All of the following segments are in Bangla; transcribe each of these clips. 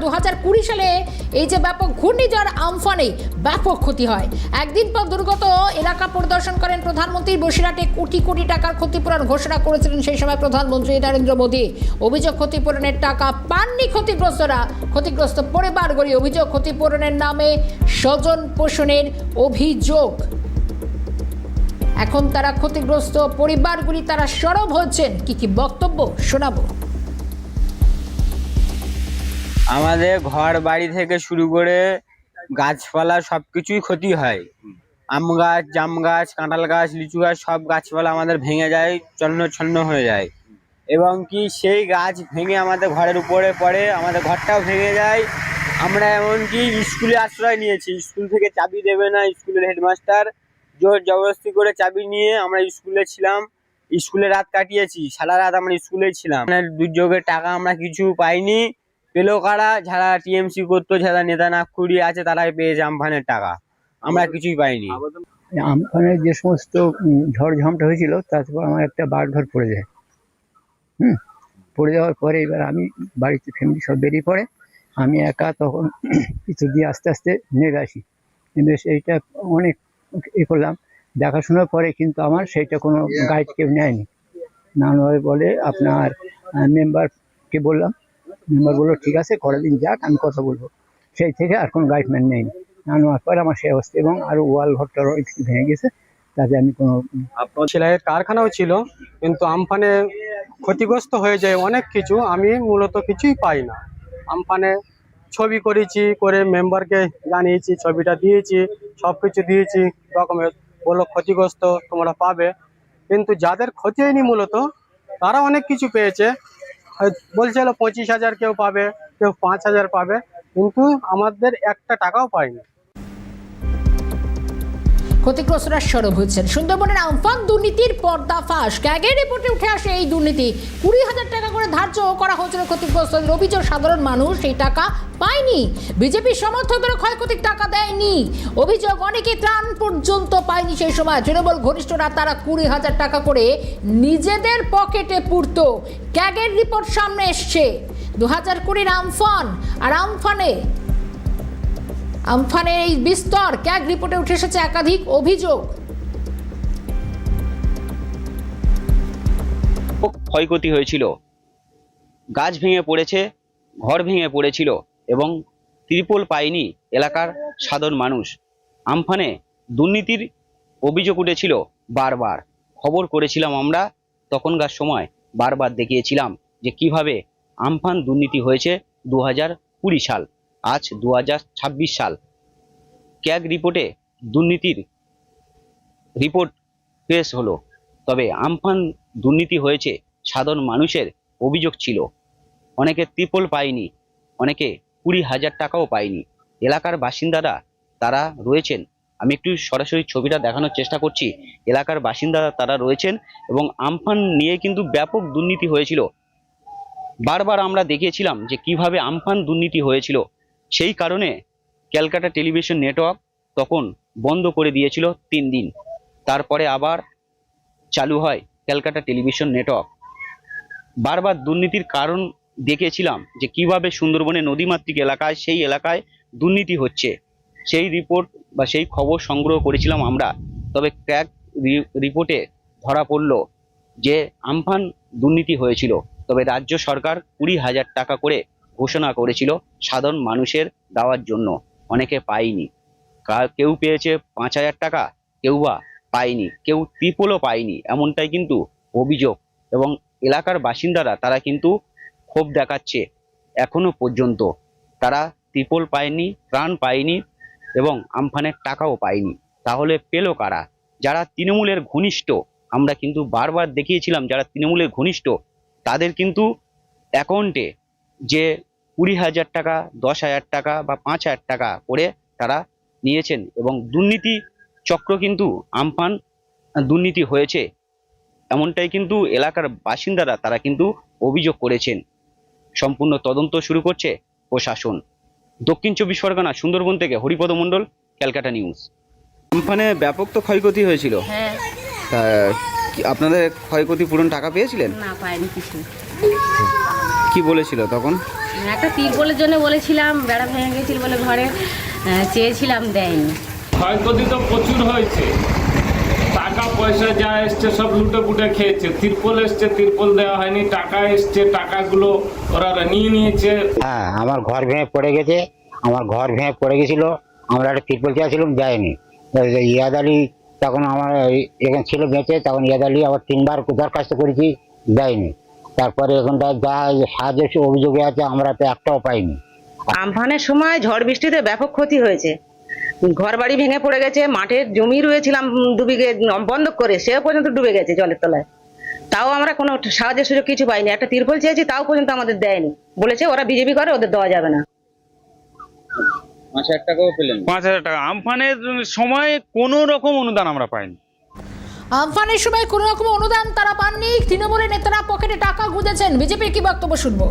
2020 সালে এই যে ব্যাপক ঘূর্ণিঝড় আমফানে ব্যাপক ক্ষতি হয়। একদিন পর দুর্গত এলাকা পরিদর্শন করেন প্রধানমন্ত্রী। বসিরহাটে কোটি কোটি টাকার ক্ষতিপূরণ ঘোষণা করেছিলেন সেই সময় প্রধানমন্ত্রী নরেন্দ্র মোদী। অভিযোগ ক্ষতিপূরণের টাকা পাননি ক্ষতিগ্রস্তরা। ক্ষতিগ্রস্ত পরিবারগুলি অভিযোগ ক্ষতিপূরণের নামে স্বজন পোষণের অভিযোগ। এখন তারা ক্ষতিগ্রস্ত পরিবারগুলি তারা সরব হচ্ছেন। কি বক্তব্য শোনাবো। আমাদের ঘর বাড়ি থেকে শুরু করে গাছপালা সবকিছুই ক্ষতি হয়। আম গাছ, জাম গাছ, কাঁঠাল গাছ, লিচু গাছ সব গাছপালা আমাদের ভেঙে যায়, ছন্ন হয়ে যায়। এবং কি সেই গাছ ভেঙে আমাদের ঘরের উপরে পড়ে, আমাদের ঘরটাও ভেঙে যায়। আমরা এমনকি স্কুলে আশ্রয় নিয়েছি, স্কুল থেকে চাবি দেবে না স্কুলের হেডমাস্টার, জোর জবরদস্তি করে চাবি নিয়ে আমরা স্কুলে ছিলাম, স্কুলে রাত কাটিয়েছি, সারা রাত আমরা স্কুলেই ছিলাম। দুর্যোগের টাকা আমরা কিছু পাইনি। পেলো কারা? যারা টিএমসি করতো, যারা নেতা নাক্ষুরি আছে তারাই পেয়েছে আমফানের টাকা, আমরা কিছুই পাইনি। আমফানের যে সমস্ত ঝড় ঝামটা হয়েছিল তারপর আমার একটা বাড়ঘর পড়ে যায়। পড়ে যাওয়ার পরে এবার আমি বাড়িতে ফ্যামিলি সব বেরিয়ে পড়ে, আমি একা তখন কিছু দিয়ে আস্তে আস্তে নেমে আসি। নেমে সেইটা অনেক করলাম, দেখাশোনার পরে কিন্তু আমার সেইটা কোনো গাইড কেউ নেয়নি। না নয় বলে আপনার মেম্বারকে বললাম, মেম্বার বললো ঠিক আছে কয়েকদিন যাক, আমি কথা বলবো। সেই থেকে আর কোনো গাইডম্যান নেয়নি। না নেওয়ার পর আমার সেই অবস্থা, এবং আরও ওয়াল ঘরটারও একটু ভেঙে গেছে, তাতে আমি কোনো সেলাইয়ের কারখানাও ছিল, কিন্তু আমফানে ক্ষতিগ্রস্ত হয়ে যায় অনেক কিছু। আমি মূলত কিছুই পাই না। আমফানে ছবি করেছি, করে মেম্বারকে জানিয়েছি, ছবিটা দিয়েছি, সব কিছু দিয়েছি রকমের, বললো ক্ষতিগ্রস্ত তোমরা পাবে। কিন্তু যাদের ক্ষতি হয়নি মূলত তারা অনেক কিছু পেয়েছে। বলছিল 25,000 কেউ পাবে, কেউ 5,000 পাবে, কিন্তু আমাদের একটা টাকাও পাইনি। ক্ষতিগ্রস্তরা সরব হচ্ছেন। সুন্দরবনের আমফান দুর্নীতির পর্দাফাঁস। ক্যাগের রিপোর্টে উঠে আসে এই দুর্নীতি। 20,000 টাকা করে ধার্য করা হয়েছিল ক্ষতিগ্রস্তদের। অভিযোগ সাধারণ মানুষ সেই টাকা পায়নি। বিজেপির সমর্থকদের ক্ষয়ক্ষতির টাকা দেয়নি। অভিযোগ অনেকে ত্রাণ পর্যন্ত পায়নি সেই সময়। তৃণমূল ঘনিষ্ঠরা তারা 20,000 টাকা করে নিজেদের পকেটে পুরত। ক্যাগের রিপোর্ট সামনে এসছে। 2020 আমফান আর আমফানের এই বিস্তর ক্যাগ রিপোর্টে উঠে এসেছে একাধিক অভিযোগ। ক্ষয়ক্ষতি হয়েছিল, গাছ ভেঙে পড়েছে, ঘর ভেঙে পড়েছিল এবং ত্রিপল পায়নি এলাকার সাধারণ মানুষ। আমফানে দুর্নীতির অভিযোগ উঠেছিল বারবার। খবর করেছিলাম আমরা তখনকার সময়, বারবার দেখিয়েছিলাম যে কিভাবে আমফান দুর্নীতি হয়েছে। 2020 সাল, আজ 2026 সাল। ক্যাগ রিপোর্টে দুর্নীতির রিপোর্ট পেশ হলো। তবে আমফান দুর্নীতি হয়েছে, সাধারণ মানুষের অভিযোগ ছিল। অনেকে ত্রিপল পায়নি, অনেকে 20,000 টাকাও পায়নি। এলাকার বাসিন্দারা তারা রয়েছেন, আমি একটু সরাসরি ছবিটা দেখানোর চেষ্টা করছি। এলাকার বাসিন্দারা তারা রয়েছেন এবং আমফান নিয়ে কিন্তু ব্যাপক দুর্নীতি হয়েছিল। বারবার আমরা দেখিয়েছিলাম যে কিভাবে আমফান দুর্নীতি হয়েছিল। সেই কারণে ক্যালকাটা টেলিভিশন নেটওয়ার্ক তখন বন্ধ করে দিয়েছিল 3 দিন। তারপরে আবার চালু হয় ক্যালকাটা টেলিভিশন নেটওয়ার্ক। বারবার দুর্নীতির কারণ দেখিয়েছিলাম যে কিভাবে সুন্দরবনের নদীমাতৃক এলাকায়, সেই এলাকায় দুর্নীতি হচ্ছে। সেই রিপোর্ট বা সেই খবর সংগ্রহ করেছিলাম আমরা। তবে ক্যাগ রিপোর্টে ধরা পড়ল যে আমফান দুর্নীতি হয়েছিল। তবে রাজ্য সরকার 20,000 টাকা করে ঘোষণা করেছিল সাধারণ মানুষের দেওয়ার জন্য। অনেকে পায়নি, কেউ পেয়েছে 5,000 টাকা, কেউ বা পায়নি, কেউ ত্রিপলও পায়নি, এমনটাই কিন্তু অভিযোগ। এবং এলাকার বাসিন্দারা তারা কিন্তু ক্ষোভ দেখাচ্ছে। এখনো পর্যন্ত তারা ত্রিপল পায়নি, ত্রাণ পায়নি এবং আমফানের টাকাও পায়নি। তাহলে পেল কারা? যারা তৃণমূলের ঘনিষ্ঠ, আমরা কিন্তু বারবার দেখিয়েছিলাম যারা তৃণমূলের ঘনিষ্ঠ তাদের কিন্তু অ্যাকাউন্টে যে 20,000 টাকা, 10,000 টাকা বা 5,000 টাকা করে তারা নিয়েছেন। এবং দুর্নীতি চক্র কিন্তু আমফান দুর্নীতি হয়েছে, এমনটাই কিন্তু এলাকার বাসিন্দারা তারা কিন্তু অভিযোগ করেছেন। সম্পূর্ণ তদন্ত শুরু করছে প্রশাসন। দক্ষিণ 24 পরগনা, সুন্দরবন থেকে হরিপদ মণ্ডল, ক্যালকাটা নিউজ। আমফানে ব্যাপক তো ক্ষয়ক্ষতি হয়েছিল। হ্যাঁ। তা আপনাদের ক্ষয়ক্ষতি পূরণ টাকা পেয়েছিলেন? না, পাইনি কিছু। কি বলেছিল তখন? একটা তিরপলের জন্য বলেছিলাম, বেড়া ভেঙে গেছিল বলে ঘরে চেয়েছিলাম, দেয়নি। ক্ষয়ক্ষতি তো প্রচুর হয়েছে, টাকা পয়সা যা এসছে সব লুটে পুটে খেয়েছে। তিরপল এসছে, তিরপল দেওয়া হয়নি, টাকা এসছে, টাকাগুলো ওরা নিয়ে নিয়েছে। হ্যাঁ, আমার ঘর ভেঙে পড়ে গেছে, আমার ঘর ভেঙে পড়ে গেছিল, আমরা একটা তিরপল চেয়েছিলাম, দেয়নি। ইয়াদ আলী তখন আমার এখানে ছিল বেঁচে, তখন ইয়াদ আলী আবার 3বার দরখাস্ত করেছি, দেয়নি। তারপরে এখানটা যা সাহায্য অভিযোগে আছে আমরা তো একটাও পাইনি। আমফানের সময় ঝড় বৃষ্টিতে ব্যাপক ক্ষতি হয়েছে, ঘর বাড়ি ভেঙে পড়ে গেছে, মাঠের জমি রয়েছিলাম 2 বিঘে বন্ধক করে, সে পর্যন্ত ডুবে গেছে জলের তলায়। তাও আমরা কোনো সাহায্যের সুযোগ কিছু পাইনি। একটা তিরপল চেয়েছি, তাও পর্যন্ত আমাদের দেয়নি, বলেছে ওরা বিজেপি করে, ওদের দেওয়া যাবে না। 5,000 টাকাও পেলেন? 5,000 টাকা আমফানের সময় কোনো রকম অনুদান আমরা পাইনি। আমফানের সময় কোনো রকম অনুদান তারা পাননি, তৃণমূলের নেতারা পকেটে টাকা গুঁজেছেন। বিজেপির কি বক্তব্য শুনবো?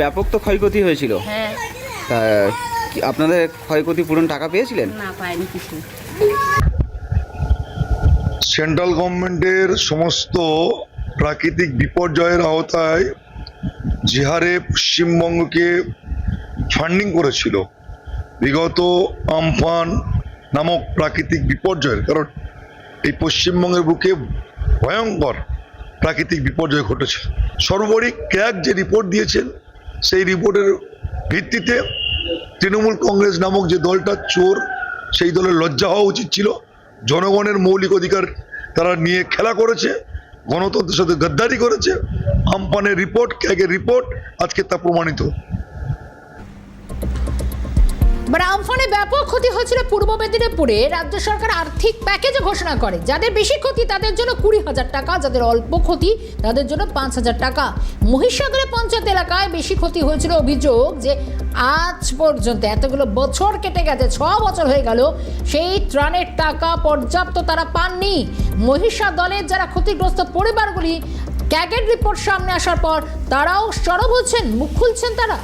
ব্যাপক তো ক্ষয়ক্ষতি হয়েছিল, হ্যাঁ, তা আপনাদের ক্ষয়ক্ষতি পূরণ টাকা পেয়েছিলেন? না পাইনি কিছু। সেন্ট্রাল গভর্নমেন্টের সমস্ত প্রাকৃতিক বিপর্যয়ের আওতায় যে হারে পশ্চিমবঙ্গকে ফান্ডিং করেছিল বিগত আমফান নামক প্রাকৃতিক বিপর্যয়ের, কারণ এই পশ্চিমবঙ্গের বুকে ভয়ঙ্কর প্রাকৃতিক বিপর্যয় ঘটেছে। সর্বোপরি ক্র্যাক যে রিপোর্ট দিয়েছেন, সেই রিপোর্টের ভিত্তিতে তৃণমূল কংগ্রেস নামক যে দলটা চোর, সেই দলের লজ্জা হওয়া উচিত ছিল। জনগণের মৌলিক অধিকার তারা নিয়ে খেলা করেছে, গণতন্ত্রের সাথে গদ্দারি করেছে। আমফানের রিপোর্ট, ক্র্যাকের রিপোর্ট আজকে তা প্রমাণিত। আমফানে ব্যাপক ক্ষতি হয়েছিল পূর্ব মেদিনীপুরে। রাজ্য সরকার আর্থিক প্যাকেজ ঘোষণা করে, যাদের বেশি ক্ষতি তাদের জন্য 20,000 টাকা, যাদের অল্প ক্ষতি তাদের জন্য 5,000 টাকা। মহিষাদলের পঞ্চায়েত এলাকায় বেশি ক্ষতি হয়েছিল। অভিযোগ যে আজ পর্যন্ত এতগুলো বছর কেটে গেছে, 6 বছর হয়ে গেল, সেই ত্রাণের টাকা পর্যাপ্ত তারা পাননি। মহিষাদলের যারা ক্ষতিগ্রস্ত পরিবারগুলি, ক্যাগের রিপোর্ট সামনে আসার পর তারাও সরব হচ্ছেন, মুখ খুলছেন তারা।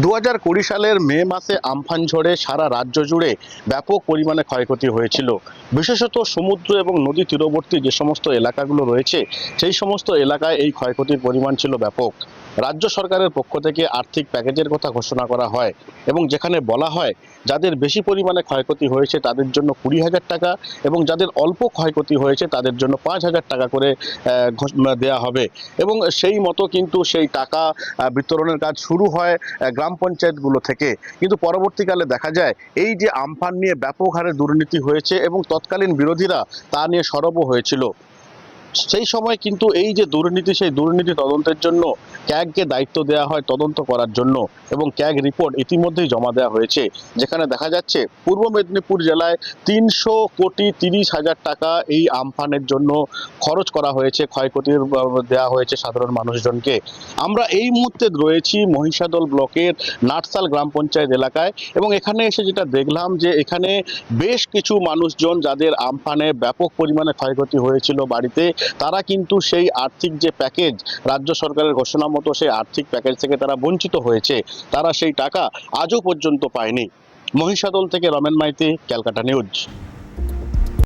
দু 2020 সালের মে মাসে আমফান ঝড়ে সারা রাজ্য জুড়ে ব্যাপক পরিমাণে ক্ষয়ক্ষতি হয়েছিল। বিশেষত সমুদ্র এবং নদী তীরবর্তী যে সমস্ত এলাকাগুলো রয়েছে, সেই সমস্ত এলাকায় এই ক্ষয়ক্ষতির পরিমাণ ছিল ব্যাপক। রাজ্য সরকারের পক্ষ থেকে আর্থিক প্যাকেজের কথা ঘোষণা করা হয় এবং যেখানে বলা হয় যাদের বেশি পরিমাণে ক্ষয়ক্ষতি হয়েছে তাদের জন্য 20,000 টাকা এবং যাদের অল্প ক্ষয়ক্ষতি হয়েছে তাদের জন্য 5,000 টাকা করে দেয়া হবে। এবং সেই মতো কিন্তু সেই টাকা বিতরণের কাজ শুরু হয় গ্রাম পঞ্চায়েতগুলো থেকে। কিন্তু পরবর্তীকালে দেখা যায় এই যে আমফান নিয়ে ব্যাপক হারে দুর্নীতি হয়েছে এবং তৎকালীন বিরোধীরা তা নিয়ে সরবও হয়েছিল। সেই সময় কিন্তু এই যে দুর্নীতি, সেই দুর্নীতি তদন্তের জন্য ক্যাগকে দায়িত্ব দেওয়া হয় তদন্ত করার জন্য এবং ক্যাগ রিপোর্ট ইতিমধ্যেই জমা দেওয়া হয়েছে, যেখানে দেখা যাচ্ছে পূর্ব মেদিনীপুর জেলায় 330,30,000 টাকা এই আমফানের জন্য খরচ করা হয়েছে, ক্ষয়ক্ষতির দেওয়া হয়েছে সাধারণ মানুষজনকে। আমরা এই মুহূর্তে রয়েছি মহিষাদল ব্লকের নাটসাল গ্রাম পঞ্চায়েত এলাকায় এবং এখানে এসে যেটা দেখলাম যে এখানে বেশ কিছু মানুষজন যাদের আমফানে ব্যাপক পরিমাণে ক্ষয়ক্ষতি হয়েছিল বাড়িতে, তারা কিন্তু সেই আর্থিক যে প্যাকেজ রাজ্য সরকারের ঘোষণা মতো সেই আর্থিক প্যাকেজ থেকে তারা বঞ্চিত হয়েছে, তারা সেই টাকা আজও পর্যন্ত পায়নি। মহিষাদল থেকে রমেন মাইতি, ক্যালকাটা নিউজ।